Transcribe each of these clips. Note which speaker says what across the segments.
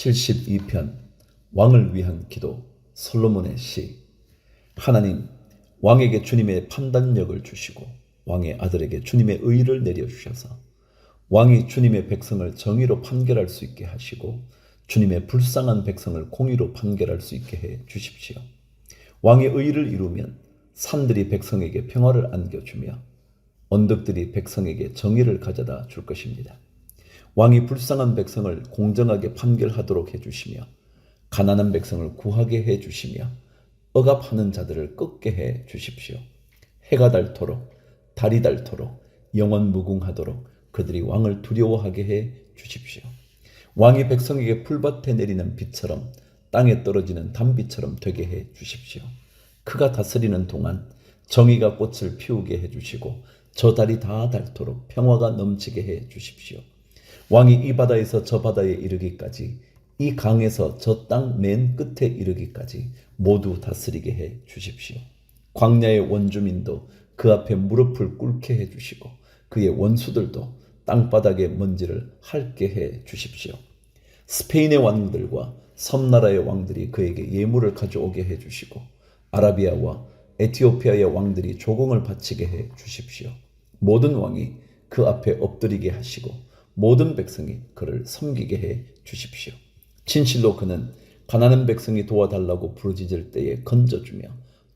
Speaker 1: 72편 왕을 위한 기도 솔로몬의 시. 하나님, 왕에게 주님의 판단력을 주시고 왕의 아들에게 주님의 의를 내려주셔서 왕이 주님의 백성을 정의로 판결할 수 있게 하시고 주님의 불쌍한 백성을 공의로 판결할 수 있게 해 주십시오. 왕의 의를 이루면 산들이 백성에게 평화를 안겨주며 언덕들이 백성에게 정의를 가져다 줄 것입니다. 왕이 불쌍한 백성을 공정하게 판결하도록 해주시며 가난한 백성을 구하게 해주시며 억압하는 자들을 꺾게 해 주십시오. 해가 닳도록 달이 닳도록 영원 무궁하도록 그들이 왕을 두려워하게 해 주십시오. 왕이 백성에게 풀밭에 내리는 비처럼 땅에 떨어지는 단비처럼 되게 해 주십시오. 그가 다스리는 동안 정의가 꽃을 피우게 해 주시고 저 달이 다 닳도록 평화가 넘치게 해 주십시오. 왕이 이 바다에서 저 바다에 이르기까지 이 강에서 저 땅 맨 끝에 이르기까지 모두 다스리게 해 주십시오. 광야의 원주민도 그 앞에 무릎을 꿇게 해 주시고 그의 원수들도 땅바닥의 먼지를 핥게 해 주십시오. 스페인의 왕들과 섬나라의 왕들이 그에게 예물을 가져오게 해 주시고 아라비아와 에티오피아의 왕들이 조공을 바치게 해 주십시오. 모든 왕이 그 앞에 엎드리게 하시고 모든 백성이 그를 섬기게 해 주십시오. 진실로 그는 가난한 백성이 도와달라고 부르짖을 때에 건져주며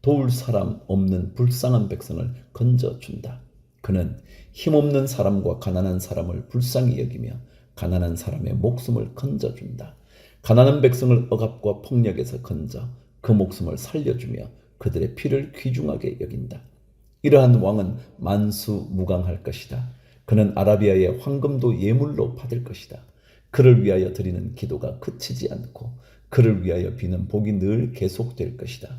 Speaker 1: 도울 사람 없는 불쌍한 백성을 건져준다. 그는 힘없는 사람과 가난한 사람을 불쌍히 여기며 가난한 사람의 목숨을 건져준다. 가난한 백성을 억압과 폭력에서 건져 그 목숨을 살려주며 그들의 피를 귀중하게 여긴다. 이러한 왕은 만수무강할 것이다. 그는 아라비아의 황금도 예물로 받을 것이다. 그를 위하여 드리는 기도가 그치지 않고 그를 위하여 비는 복이 늘 계속될 것이다.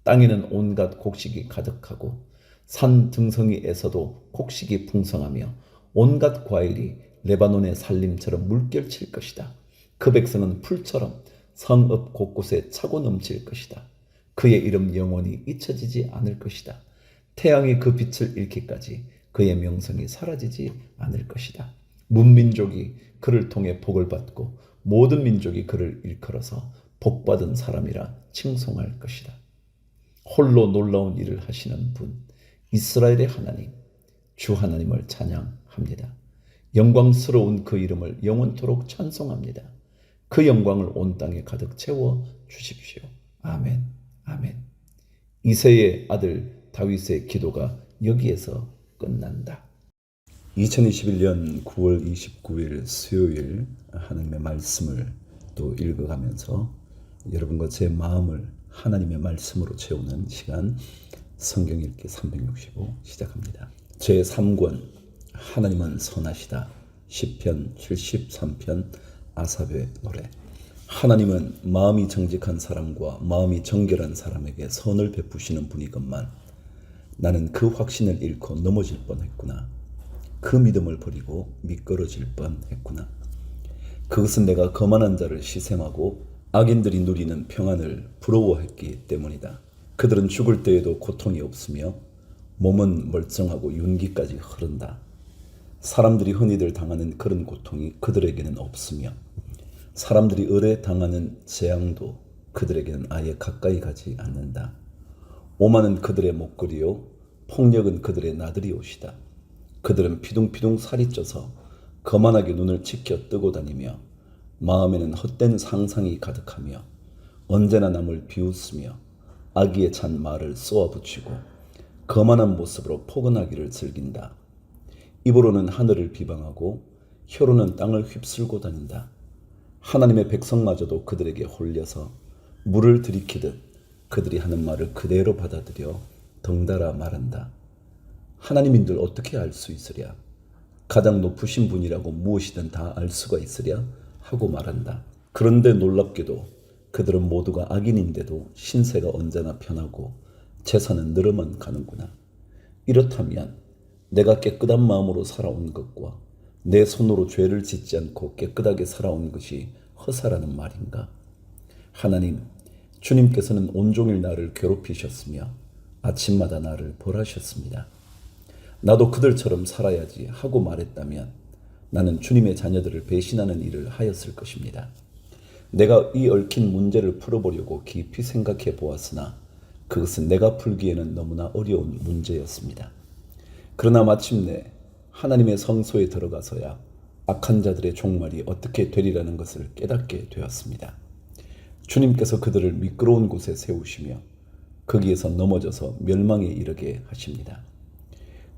Speaker 1: 땅에는 온갖 곡식이 가득하고 산 등성이에서도 곡식이 풍성하며 온갖 과일이 레바논의 산림처럼 물결칠 것이다. 그 백성은 풀처럼 성읍 곳곳에 차고 넘칠 것이다. 그의 이름 영원히 잊혀지지 않을 것이다. 태양이 그 빛을 잃기까지 그의 명성이 사라지지 않을 것이다. 문민족이 그를 통해 복을 받고 모든 민족이 그를 일컬어서 복받은 사람이라 칭송할 것이다. 홀로 놀라운 일을 하시는 분, 이스라엘의 하나님, 주 하나님을 찬양합니다. 영광스러운 그 이름을 영원토록 찬송합니다. 그 영광을 온 땅에 가득 채워 주십시오. 아멘, 아멘. 이새의 아들 다윗의 기도가 여기에서 끝난다. 2021년 9월 29일 수요일 하나님의 말씀을 또 읽어가면서 여러분과 제 마음을 하나님의 말씀으로 채우는 시간 성경 읽기 365 시작합니다. 제3권 하나님은 선하시다. 시편 73편 아삽의 노래. 하나님은 마음이 정직한 사람과 마음이 정결한 사람에게 선을 베푸시는 분이건만 나는 그 확신을 잃고 넘어질 뻔했구나. 그 믿음을 버리고 미끄러질 뻔했구나. 그것은 내가 거만한 자를 시샘하고 악인들이 누리는 평안을 부러워했기 때문이다. 그들은 죽을 때에도 고통이 없으며 몸은 멀쩡하고 윤기까지 흐른다. 사람들이 흔히들 당하는 그런 고통이 그들에게는 없으며 사람들이 의뢰 당하는 재앙도 그들에게는 아예 가까이 가지 않는다. 오만은 그들의 목걸이요 폭력은 그들의 나들이옷이다. 그들은 피둥피둥 살이 쪄서 거만하게 눈을 치켜 뜨고 다니며 마음에는 헛된 상상이 가득하며 언제나 남을 비웃으며 악의에 찬 말을 쏘아붙이고 거만한 모습으로 포근하기를 즐긴다. 입으로는 하늘을 비방하고 혀로는 땅을 휩쓸고 다닌다. 하나님의 백성마저도 그들에게 홀려서 물을 들이키듯 그들이 하는 말을 그대로 받아들여 덩달아 말한다. 하나님인들 어떻게 알 수 있으랴? 가장 높으신 분이라고 무엇이든 다 알 수가 있으랴? 하고 말한다. 그런데 놀랍게도 그들은 모두가 악인인데도 신세가 언제나 편하고 재산은 늘어만 가는구나. 이렇다면 내가 깨끗한 마음으로 살아온 것과 내 손으로 죄를 짓지 않고 깨끗하게 살아온 것이 허사라는 말인가? 하나님, 주님께서는 온종일 나를 괴롭히셨으며 아침마다 나를 벌하셨습니다. 나도 그들처럼 살아야지 하고 말했다면 나는 주님의 자녀들을 배신하는 일을 하였을 것입니다. 내가 이 얽힌 문제를 풀어보려고 깊이 생각해 보았으나 그것은 내가 풀기에는 너무나 어려운 문제였습니다. 그러나 마침내 하나님의 성소에 들어가서야 악한 자들의 종말이 어떻게 되리라는 것을 깨닫게 되었습니다. 주님께서 그들을 미끄러운 곳에 세우시며 거기에서 넘어져서 멸망에 이르게 하십니다.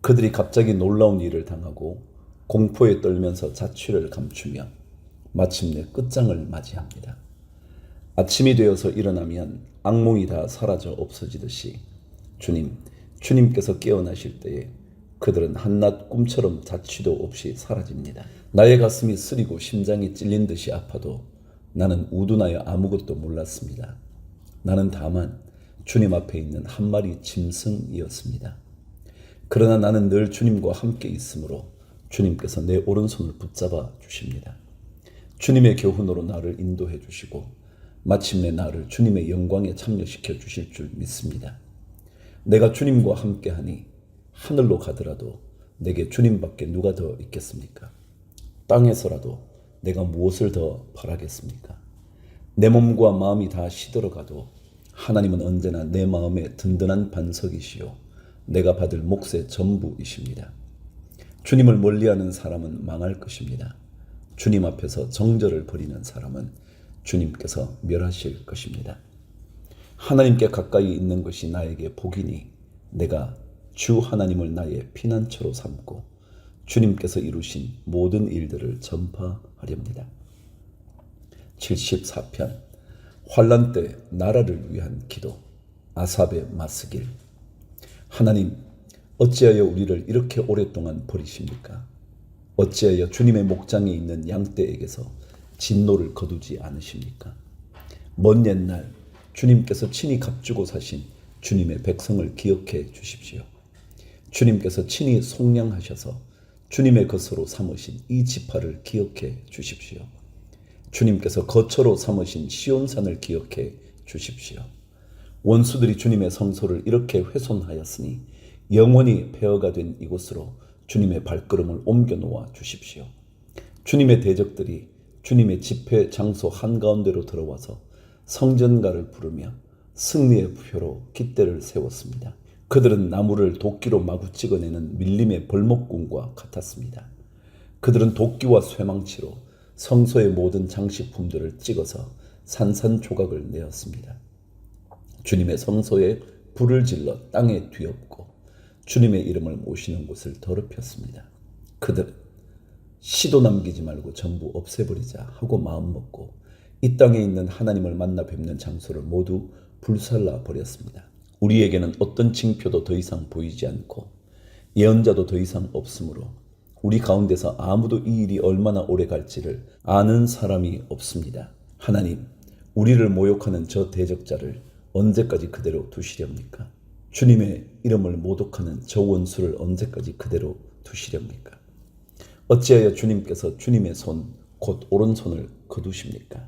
Speaker 1: 그들이 갑자기 놀라운 일을 당하고 공포에 떨면서 자취를 감추며 마침내 끝장을 맞이합니다. 아침이 되어서 일어나면 악몽이 다 사라져 없어지듯이 주님께서 깨어나실 때에 그들은 한낱 꿈처럼 자취도 없이 사라집니다. 나의 가슴이 쓰리고 심장이 찔린 듯이 아파도 나는 우둔하여 아무것도 몰랐습니다. 나는 다만 주님 앞에 있는 한 마리 짐승이었습니다. 그러나 나는 늘 주님과 함께 있으므로 주님께서 내 오른손을 붙잡아 주십니다. 주님의 교훈으로 나를 인도해 주시고 마침내 나를 주님의 영광에 참여시켜 주실 줄 믿습니다. 내가 주님과 함께하니 하늘로 가더라도 내게 주님밖에 누가 더 있겠습니까? 땅에서라도 내가 무엇을 더 바라겠습니까? 내 몸과 마음이 다 시들어가도 하나님은 언제나 내 마음의 든든한 반석이시요 내가 받을 몫의 전부이십니다. 주님을 멀리하는 사람은 망할 것입니다. 주님 앞에서 정절을 벌이는 사람은 주님께서 멸하실 것입니다. 하나님께 가까이 있는 것이 나에게 복이니 내가 주 하나님을 나의 피난처로 삼고 주님께서 이루신 모든 일들을 전파하렵니다. 74편 환난 때 나라를 위한 기도 아삽의 마스길. 하나님, 어찌하여 우리를 이렇게 오랫동안 버리십니까? 어찌하여 주님의 목장에 있는 양떼에게서 진노를 거두지 않으십니까? 먼 옛날 주님께서 친히 값주고 사신 주님의 백성을 기억해 주십시오. 주님께서 친히 속량하셔서 주님의 것으로 삼으신 이 지파를 기억해 주십시오. 주님께서 거처로 삼으신 시온산을 기억해 주십시오. 원수들이 주님의 성소를 이렇게 훼손하였으니 영원히 폐허가 된 이곳으로 주님의 발걸음을 옮겨 놓아 주십시오. 주님의 대적들이 주님의 집회 장소 한가운데로 들어와서 성전가를 부르며 승리의 표로 깃대를 세웠습니다. 그들은 나무를 도끼로 마구 찍어내는 밀림의 벌목꾼과 같았습니다. 그들은 도끼와 쇠망치로 성소의 모든 장식품들을 찍어서 산산조각을 내었습니다. 주님의 성소에 불을 질러 땅에 뒤엎고 주님의 이름을 모시는 곳을 더럽혔습니다. 그들은 시도 남기지 말고 전부 없애버리자 하고 마음먹고 이 땅에 있는 하나님을 만나 뵙는 장소를 모두 불살라 버렸습니다. 우리에게는 어떤 징표도 더 이상 보이지 않고 예언자도 더 이상 없으므로 우리 가운데서 아무도 이 일이 얼마나 오래 갈지를 아는 사람이 없습니다. 하나님, 우리를 모욕하는 저 대적자를 언제까지 그대로 두시렵니까? 주님의 이름을 모독하는 저 원수를 언제까지 그대로 두시렵니까? 어찌하여 주님께서 주님의 손, 곧 오른손을 거두십니까?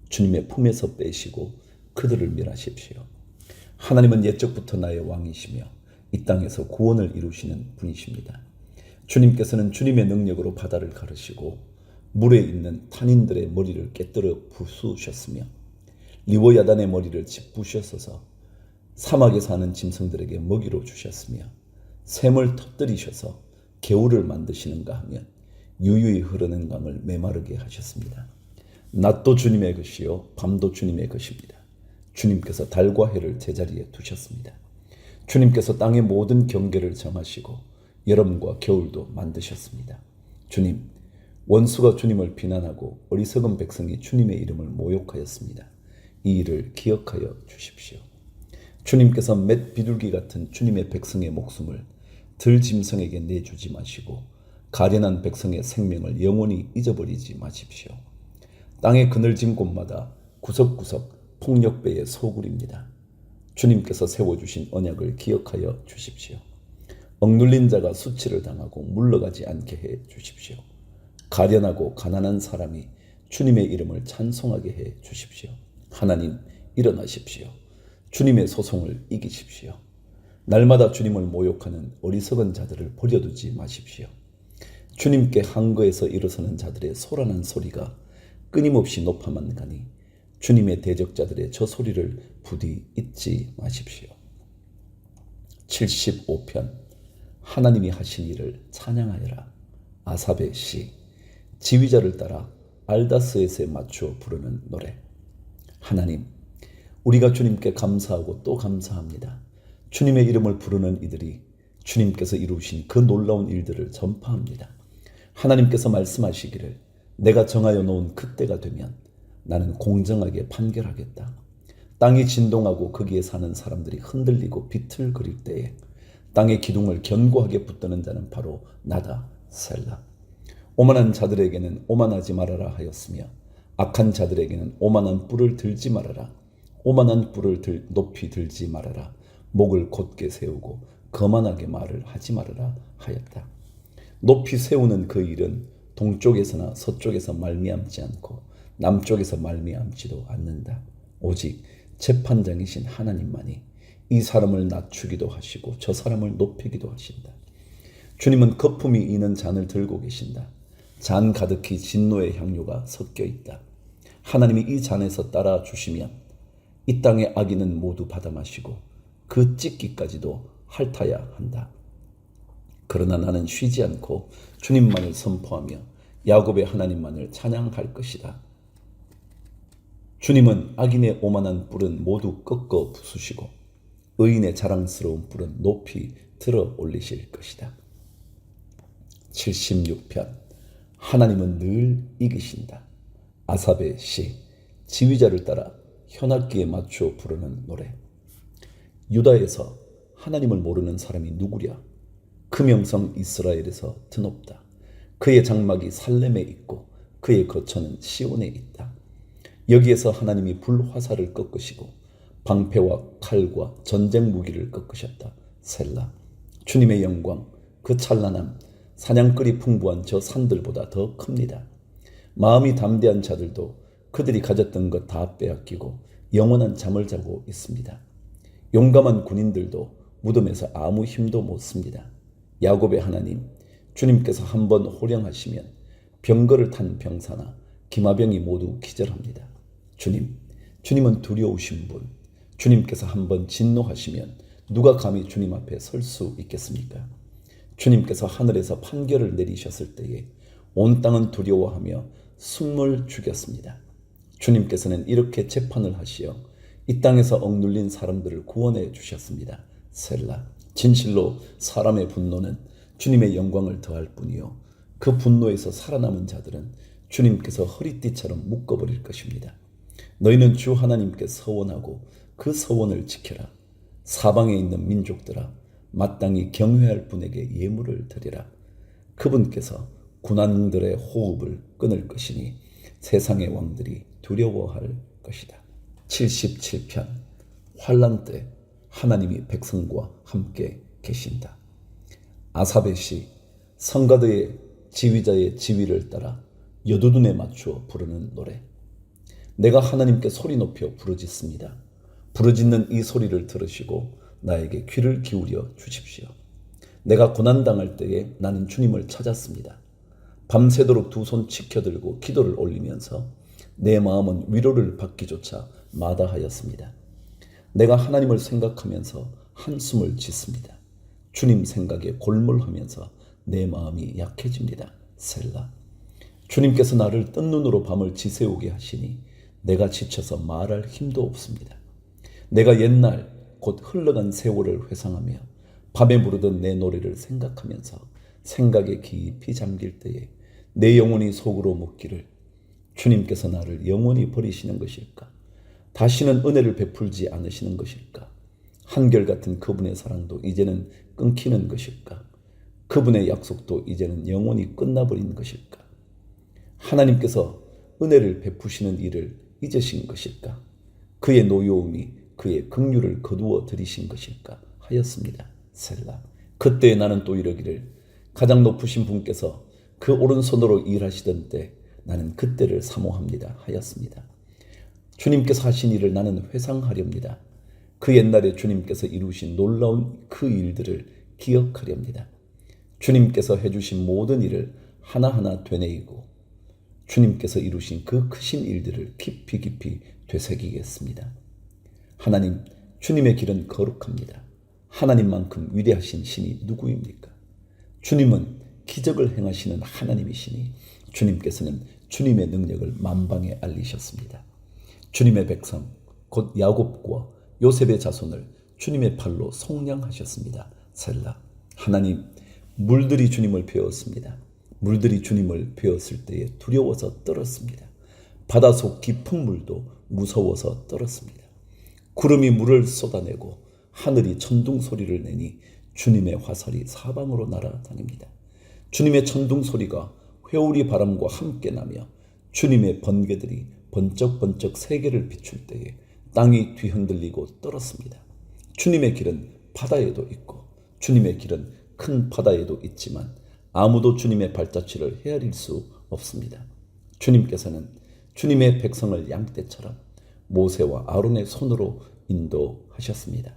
Speaker 1: 주님의 품에서 빼시고 그들을 멸하십시오. 하나님은 옛적부터 나의 왕이시며 이 땅에서 구원을 이루시는 분이십니다. 주님께서는 주님의 능력으로 바다를 가르시고 물에 있는 탄인들의 머리를 깨뜨려 부수셨으며 리워야단의 머리를 짚부셨어서 사막에 사는 짐승들에게 먹이로 주셨으며 샘을 터뜨리셔서 개울을 만드시는가 하면 유유히 흐르는 강을 메마르게 하셨습니다. 낮도 주님의 것이요 밤도 주님의 것입니다. 주님께서 달과 해를 제자리에 두셨습니다. 주님께서 땅의 모든 경계를 정하시고 여름과 겨울도 만드셨습니다. 주님, 원수가 주님을 비난하고 어리석은 백성이 주님의 이름을 모욕하였습니다. 이 일을 기억하여 주십시오. 주님께서 맷 비둘기 같은 주님의 백성의 목숨을 들짐승에게 내주지 마시고 가련한 백성의 생명을 영원히 잊어버리지 마십시오. 땅의 그늘진 곳마다 구석구석 폭력배의 소굴입니다. 주님께서 세워주신 언약을 기억하여 주십시오. 억눌린 자가 수치를 당하고 물러가지 않게 해 주십시오. 가련하고 가난한 사람이 주님의 이름을 찬송하게 해 주십시오. 하나님, 일어나십시오. 주님의 소송을 이기십시오. 날마다 주님을 모욕하는 어리석은 자들을 버려두지 마십시오. 주님께 한거에서 일어서는 자들의 소란한 소리가 끊임없이 높아만 가니 주님의 대적자들의 저 소리를 부디 잊지 마십시오. 75편 하나님이 하신 일을 찬양하여라. 아삽의 시. 지휘자를 따라 알다스에세 맞추어 부르는 노래. 하나님, 우리가 주님께 감사하고 또 감사합니다. 주님의 이름을 부르는 이들이 주님께서 이루신 그 놀라운 일들을 전파합니다. 하나님께서 말씀하시기를 내가 정하여 놓은 그때가 되면 나는 공정하게 판결하겠다. 땅이 진동하고 거기에 사는 사람들이 흔들리고 비틀거릴 때에 땅의 기둥을 견고하게 붙드는 자는 바로 나다. 셀라. 오만한 자들에게는 오만하지 말아라 하였으며 악한 자들에게는 오만한 뿔을 들지 말아라. 오만한 뿔을 높이 들지 말아라. 목을 곧게 세우고 거만하게 말을 하지 말아라 하였다. 높이 세우는 그 일은 동쪽에서나 서쪽에서 말미암지 않고 남쪽에서 말미암지도 않는다. 오직 재판장이신 하나님만이 이 사람을 낮추기도 하시고 저 사람을 높이기도 하신다. 주님은 거품이 이는 잔을 들고 계신다. 잔 가득히 진노의 향료가 섞여 있다. 하나님이 이 잔에서 따라 주시면 이 땅의 악인은 모두 받아 마시고 그 찢기까지도 핥아야 한다. 그러나 나는 쉬지 않고 주님만을 선포하며 야곱의 하나님만을 찬양할 것이다. 주님은 악인의 오만한 뿔은 모두 꺾어 부수시고 의인의 자랑스러운 뿔은 높이 들어 올리실 것이다. 76편 하나님은 늘 이기신다. 아삽의 시. 지휘자를 따라 현악기에 맞추어 부르는 노래. 유다에서 하나님을 모르는 사람이 누구랴? 그 명성 이스라엘에서 드높다. 그의 장막이 살렘에 있고 그의 거처는 시온에 있다. 여기에서 하나님이 불화살을 꺾으시고 방패와 칼과 전쟁 무기를 꺾으셨다. 셀라. 주님의 영광, 그 찬란함, 사냥거리 풍부한 저 산들보다 더 큽니다. 마음이 담대한 자들도 그들이 가졌던 것 다 빼앗기고 영원한 잠을 자고 있습니다. 용감한 군인들도 무덤에서 아무 힘도 못 씁니다. 야곱의 하나님, 주님께서 한번 호령하시면 병거를 탄 병사나 기마병이 모두 기절합니다. 주님은 두려우신 분, 주님께서 한번 진노하시면 누가 감히 주님 앞에 설 수 있겠습니까? 주님께서 하늘에서 판결을 내리셨을 때에 온 땅은 두려워하며 숨을 죽였습니다. 주님께서는 이렇게 재판을 하시어 이 땅에서 억눌린 사람들을 구원해 주셨습니다. 셀라. 진실로 사람의 분노는 주님의 영광을 더할 뿐이요 그 분노에서 살아남은 자들은 주님께서 허리띠처럼 묶어버릴 것입니다. 너희는 주 하나님께 서원하고 그 서원을 지켜라. 사방에 있는 민족들아, 마땅히 경외할 분에게 예물을 드리라. 그분께서 군왕들의 호흡을 끊을 것이니 세상의 왕들이 두려워할 것이다. 77편 환난 때 하나님이 백성과 함께 계신다. 아삽의 시. 성가드의 지휘자의 지휘를 따라 여두둔에 맞추어 부르는 노래. 내가 하나님께 소리 높여 부르짖습니다. 부르짖는 이 소리를 들으시고 나에게 귀를 기울여 주십시오. 내가 고난당할 때에 나는 주님을 찾았습니다. 밤새도록 두 손 치켜들고 기도를 올리면서 내 마음은 위로를 받기조차 마다하였습니다. 내가 하나님을 생각하면서 한숨을 짓습니다. 주님 생각에 골몰하면서 내 마음이 약해집니다. 셀라. 주님께서 나를 뜬 눈으로 밤을 지새우게 하시니 내가 지쳐서 말할 힘도 없습니다. 내가 옛날 곧 흘러간 세월을 회상하며 밤에 부르던 내 노래를 생각하면서 생각에 깊이 잠길 때에 내 영혼이 속으로 묻기를 주님께서 나를 영원히 버리시는 것일까? 다시는 은혜를 베풀지 않으시는 것일까? 한결같은 그분의 사랑도 이제는 끊기는 것일까? 그분의 약속도 이제는 영원히 끝나버린 것일까? 하나님께서 은혜를 베푸시는 일을 잊으신 것일까? 그의 노여움이 그의 긍휼을 거두어 들이신 것일까 하였습니다. 셀라. 그때 나는 또 이러기를 가장 높으신 분께서 그 오른손으로 일하시던 때 나는 그때를 사모합니다 하였습니다. 주님께서 하신 일을 나는 회상하렵니다. 그 옛날에 주님께서 이루신 놀라운 그 일들을 기억하렵니다. 주님께서 해주신 모든 일을 하나하나 되뇌이고 주님께서 이루신 그 크신 일들을 깊이 깊이 되새기겠습니다. 하나님, 주님의 길은 거룩합니다. 하나님만큼 위대하신 신이 누구입니까? 주님은 기적을 행하시는 하나님이시니 주님께서는 주님의 능력을 만방에 알리셨습니다. 주님의 백성 곧 야곱과 요셉의 자손을 주님의 팔로 속량하셨습니다. 셀라. 하나님, 물들이 주님을 배웠습니다. 물들이 주님을 배웠을 때에 두려워서 떨었습니다. 바다속 깊은 물도 무서워서 떨었습니다. 구름이 물을 쏟아내고 하늘이 천둥 소리를 내니 주님의 화살이 사방으로 날아다닙니다. 주님의 천둥 소리가 회오리 바람과 함께 나며 주님의 번개들이 번쩍번쩍 세계를 비출 때에 땅이 뒤흔들리고 떨었습니다. 주님의 길은 바다에도 있고 주님의 길은 큰 바다에도 있지만 아무도 주님의 발자취를 헤아릴 수 없습니다. 주님께서는 주님의 백성을 양떼처럼 모세와 아론의 손으로 인도하셨습니다.